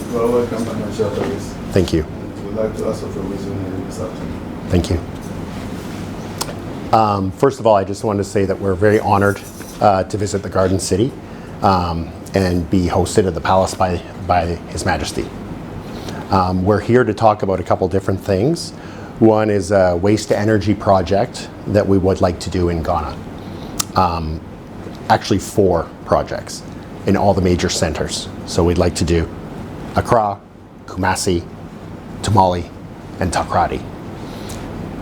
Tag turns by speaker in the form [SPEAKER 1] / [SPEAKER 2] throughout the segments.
[SPEAKER 1] You are welcome, Financial Service.
[SPEAKER 2] Thank you.
[SPEAKER 1] We'd like to ask for wisdom this afternoon.
[SPEAKER 2] Thank you. First of all, I just wanted to say that we're very honored to visit the Garden City and be hosted at the palace by His Majesty. We're here to talk about a couple different things. One is a waste-to-energy project that we would like to do in Ghana. Actually 4 projects in all the major centers. So we'd like to do Accra, Kumasi, Tamale, and Takoradi.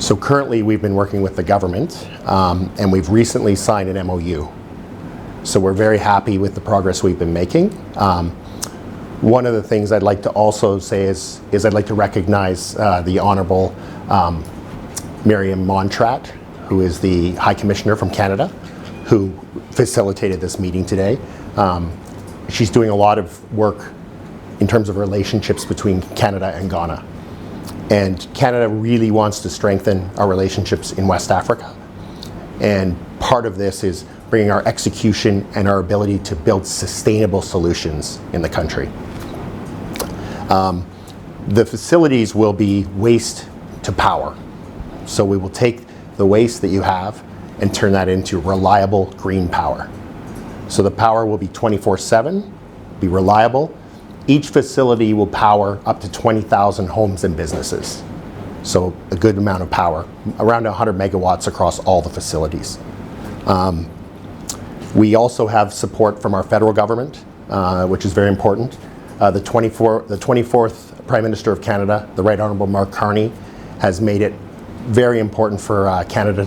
[SPEAKER 2] So currently we've been working with the government and we've recently signed an MOU. So we're very happy with the progress we've been making. One of the things I'd like to also say is I'd like to recognize the Honorable Miriam Montrat, who is the High Commissioner from Canada, who facilitated this meeting today. She's doing a lot of work in terms of relationships between Canada and Ghana. And Canada really wants to strengthen our relationships in West Africa. And part of this is bringing our execution and our ability to build sustainable solutions in the country. The facilities will be waste to power. So we will take the waste that you have and turn that into reliable green power. So the power will be 24/7, be reliable. Each facility will power up to 20,000 homes and businesses. So a good amount of power, around 100 megawatts across all the facilities. We also have support from our federal government, which is very important. The 24th Prime Minister of Canada, the Right Honourable Mark Carney, has made it very important for Canada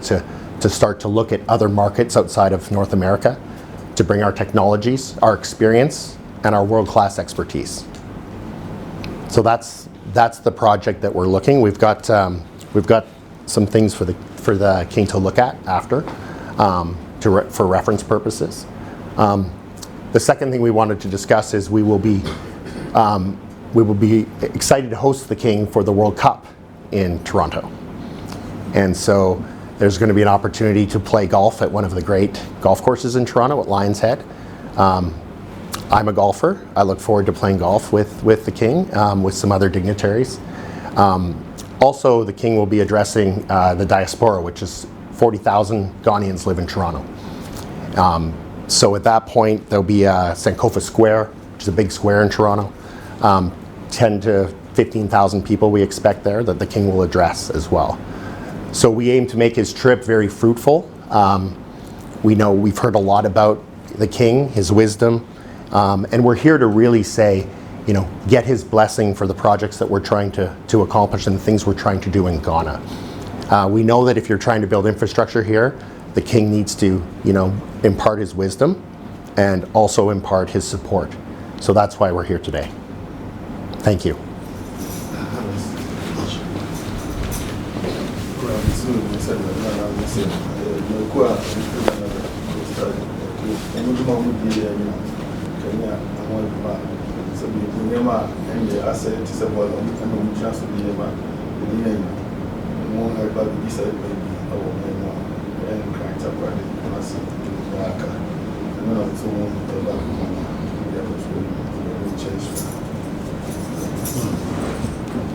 [SPEAKER 2] to start to look at other markets outside of North America, to bring our technologies, our experience, and our world-class expertise. So that's the project that we're looking. We've got some things for the King to look at after, for reference purposes. The second thing we wanted to discuss is we will be excited to host the King for the World Cup in Toronto. And so there's going to be an opportunity to play golf at one of the great golf courses in Toronto at Lions Head. I'm a golfer. I look forward to playing golf with the King, with some other dignitaries. Also, the King will be addressing the diaspora, which is 40,000 Ghanaians live in Toronto. So at that point, there'll be Sankofa Square, which is a big square in Toronto. 10 to 15,000 people we expect there that the King will address as well. So we aim to make his trip very fruitful. We've heard a lot about the King, his wisdom, and we're here to really say, get his blessing for the projects that we're trying to accomplish and the things we're trying to do in Ghana. We know that if you're trying to build infrastructure here, the King needs to, impart his wisdom and also impart his support. So that's why we're here today. Thank you.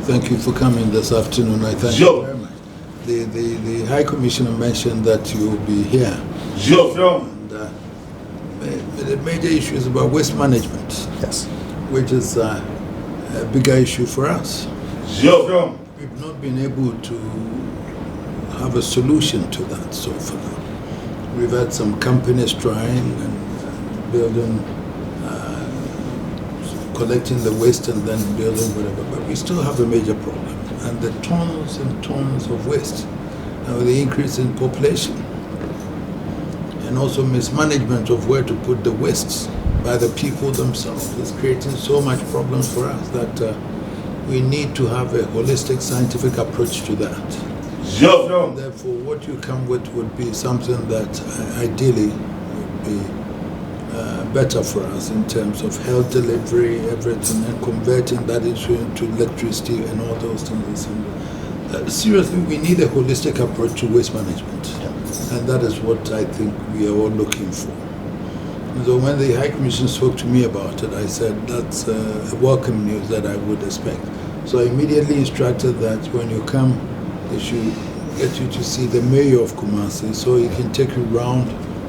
[SPEAKER 3] Thank you for coming this afternoon. I thank you very much. The High Commissioner mentioned that you will be here. And the major issue is about waste management.
[SPEAKER 2] Yes.
[SPEAKER 3] Which is a bigger issue for us. We've not been able to have a solution to that so far. We've had some companies trying and building, collecting the waste and then building whatever, but we still have a major problem. And the tons and tons of waste, and with the increase in population, and also mismanagement of where to put the wastes by the people themselves, is creating so much problems for us that we need to have a holistic scientific approach to that. And therefore, what you come with would be something that ideally would be better for us in terms of health delivery, everything, and converting that into electricity and all those things. Seriously, we need a holistic approach to waste management. And that is what I think we are all looking for. So when the High Commission spoke to me about it, I said that's a welcome news that I would expect. So I immediately instructed that when you come, they should get you to see the mayor of Kumasi so he can take you around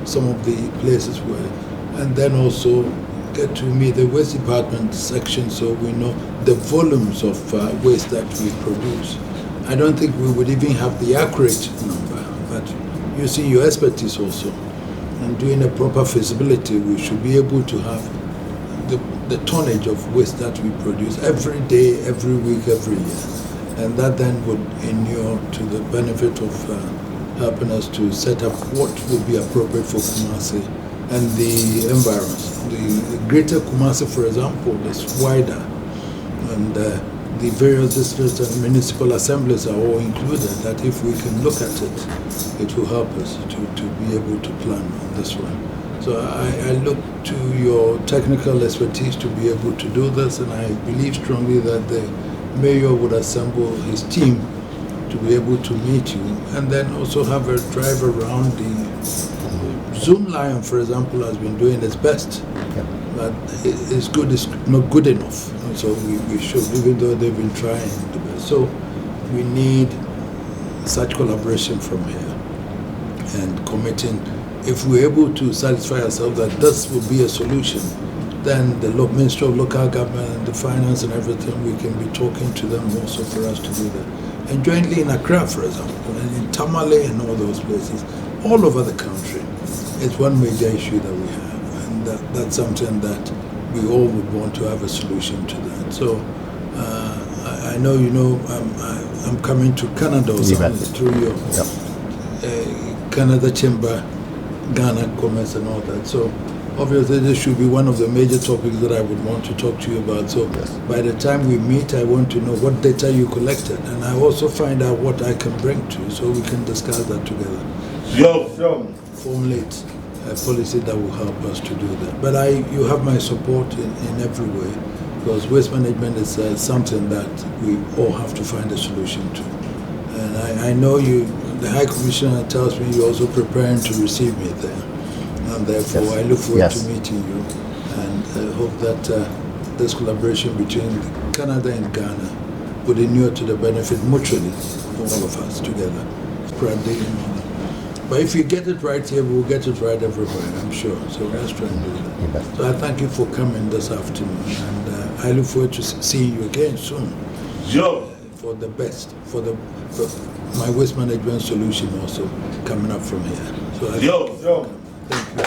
[SPEAKER 3] some of the places where, and then also get to meet the waste department section so we know the volumes of waste that we produce. I don't think we would even have the accurate number, but using your expertise also and doing a proper feasibility, we should be able to have the tonnage of waste that we produce every day, every week, every year. And that then would inure to the benefit of helping us to set up what would be appropriate for Kumasi and the environs. The greater Kumasi, for example, is wider, and the various districts and municipal assemblies are all included, that if we can look at it, it will help us to be able to plan on this one. So I look to your technical expertise to be able to do this, and I believe strongly that the mayor would assemble his team to be able to meet you, and then also have a drive around the Zoom Lion, for example, has been doing its best, but it's good, it's not good enough. So we should, even though they've been trying the best. So we need such collaboration from here and committing. If we're able to satisfy ourselves that this will be a solution, then the Ministry of Local Government and the Finance and everything, we can be talking to them also for us to do that. And jointly in Accra, for example, and in Tamale and all those places, all over the country, it's one major issue that we have. And that's something that we all would want to have a solution to that. So I know, you know, I'm coming to Canada or something through your Canada Chamber, Ghana Commerce and all that. So obviously this should be one of the major topics that I would want to talk to you about. So by the time we meet, I want to know what data you collected, and I also find out what I can bring to you so we can discuss that together. Formulate a policy that will help us to do that. But you have my support in every way, because waste management is something that we all have to find a solution to. And I know the High Commissioner tells me you're also preparing to receive me there. And therefore, I look forward to meeting you, and I hope that this collaboration between Canada and Ghana would inure to the benefit mutually of all of us together. But if you get it right here, we'll get it right everywhere, I'm sure. So let's try and do that. So I thank you for coming this afternoon, and I look forward to seeing you again soon. For the best, for my waste management solution also coming up from here. So thank you.